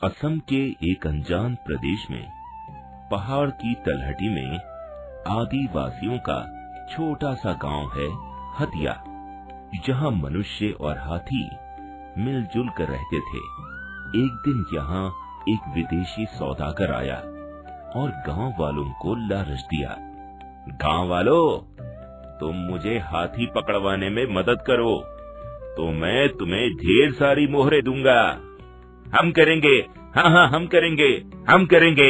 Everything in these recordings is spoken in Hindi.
असम के एक अनजान प्रदेश में पहाड़ की तलहटी में आदिवासियों का छोटा सा गांव है हतिया, जहां मनुष्य और हाथी मिलजुल कर रहते थे। एक दिन यहाँ एक विदेशी सौदागर आया और गांव वालों को लालच दिया। गांव वालों, तुम मुझे हाथी पकड़वाने में मदद करो तो मैं तुम्हें ढेर सारी मोहरें दूंगा। हम करेंगे, हाँ, हम करेंगे।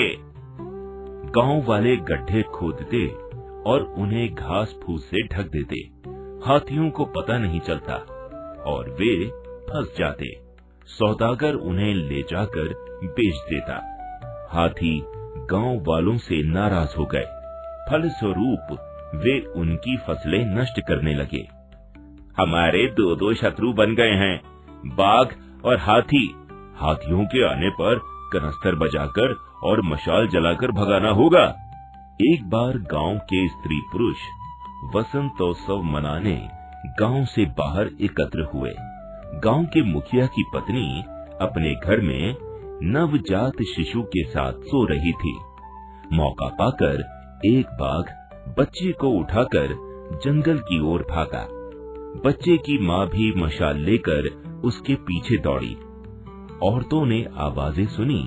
गांव वाले गड्ढे खोदते और उन्हें घास फूस से ढक देते। हाथियों को पता नहीं चलता और वे फंस जाते। सौदागर उन्हें ले जाकर बेच देता। हाथी गांव वालों से नाराज हो गए। फलस्वरूप वे उनकी फसलें नष्ट करने लगे। हमारे दो शत्रु बन गए हैं, बाघ और हाथी। हाथियों के आने पर कनस्तर बजाकर और मशाल जलाकर भगाना होगा। एक बार गांव के स्त्री पुरुष वसंतोत्सव मनाने गांव से बाहर एकत्र हुए। गांव के मुखिया की पत्नी अपने घर में नवजात शिशु के साथ सो रही थी। मौका पाकर एक बाघ बच्चे को उठाकर जंगल की ओर भागा। बच्चे की माँ भी मशाल लेकर उसके पीछे दौड़ी। औरतों ने आवाजें सुनी,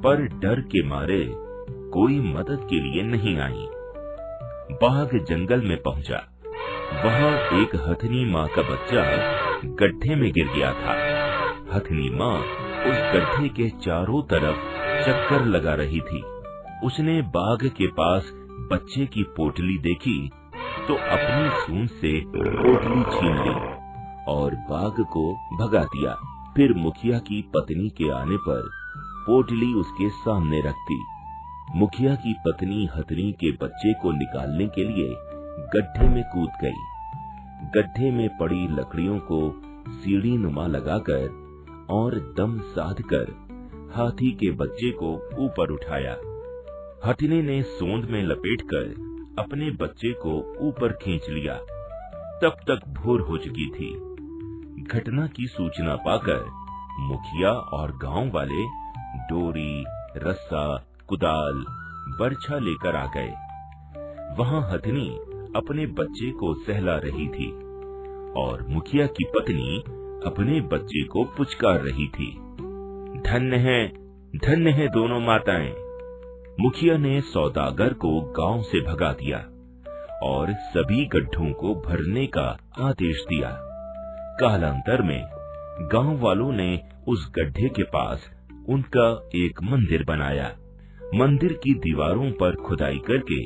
पर डर के मारे कोई मदद के लिए नहीं आई। बाघ जंगल में पहुंचा। वहाँ एक हथनी माँ का बच्चा गड्ढे में गिर गया था। हथनी माँ उस गड्ढे के चारों तरफ चक्कर लगा रही थी। उसने बाघ के पास बच्चे की पोटली देखी तो अपनी सूंड से पोटली छीन ली और बाघ को भगा दिया। फिर मुखिया की पत्नी के आने पर पोटली उसके सामने रख दी। मुखिया की पत्नी हथनी के बच्चे को निकालने के लिए गड्ढे में कूद गई। गड्ढे में पड़ी लकड़ियों को सीढ़ी नुमा लगाकर और दम साधकर हाथी के बच्चे को ऊपर उठाया। हथनी ने सोंद में लपेटकर अपने बच्चे को ऊपर खींच लिया। तब तक भोर हो चुकी थी। घटना की सूचना पाकर मुखिया और गांव वाले डोरी, रस्सा, कुदाल, बर्छा लेकर आ गए। वहां हथनी अपने बच्चे को सहला रही थी और मुखिया की पत्नी अपने बच्चे को पुचकार रही थी। धन्य है दोनों माताएं। मुखिया ने सौदागर को गांव से भगा दिया और सभी गड्ढों को भरने का आदेश दिया। कालांतर में गांव वालों ने उस गड्ढे के पास उनका एक मंदिर बनाया। मंदिर की दीवारों पर खुदाई करके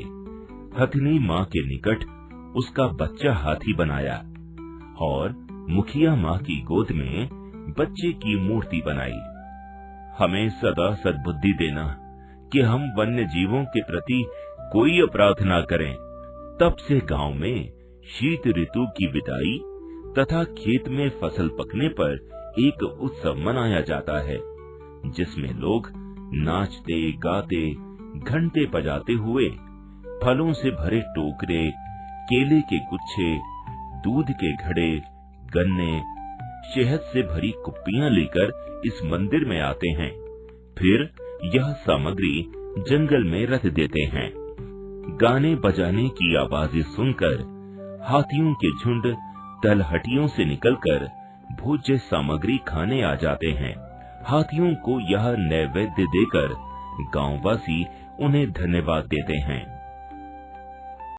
हथनी माँ के निकट उसका बच्चा हाथी बनाया और मुखिया माँ की गोद में बच्चे की मूर्ति बनाई। हमें सदा सद्बुद्धि देना कि हम वन्य जीवों के प्रति कोई अपराध न करें। तब से गांव में शीत ऋतु की विदाई तथा खेत में फसल पकने पर एक उत्सव मनाया जाता है, जिसमें लोग नाचते गाते घंटे बजाते हुए फलों से भरे टोकरे, केले के गुच्छे, दूध के घड़े, गन्ने, शहद से भरी कुप्पियां लेकर इस मंदिर में आते हैं। फिर यह सामग्री जंगल में रख देते हैं। गाने बजाने की आवाजें सुनकर हाथियों के झुंड तलहटियों से निकलकर भोज्य सामग्री खाने आ जाते हैं। हाथियों को यह नैवेद्य देकर गांववासी उन्हें धन्यवाद देते हैं।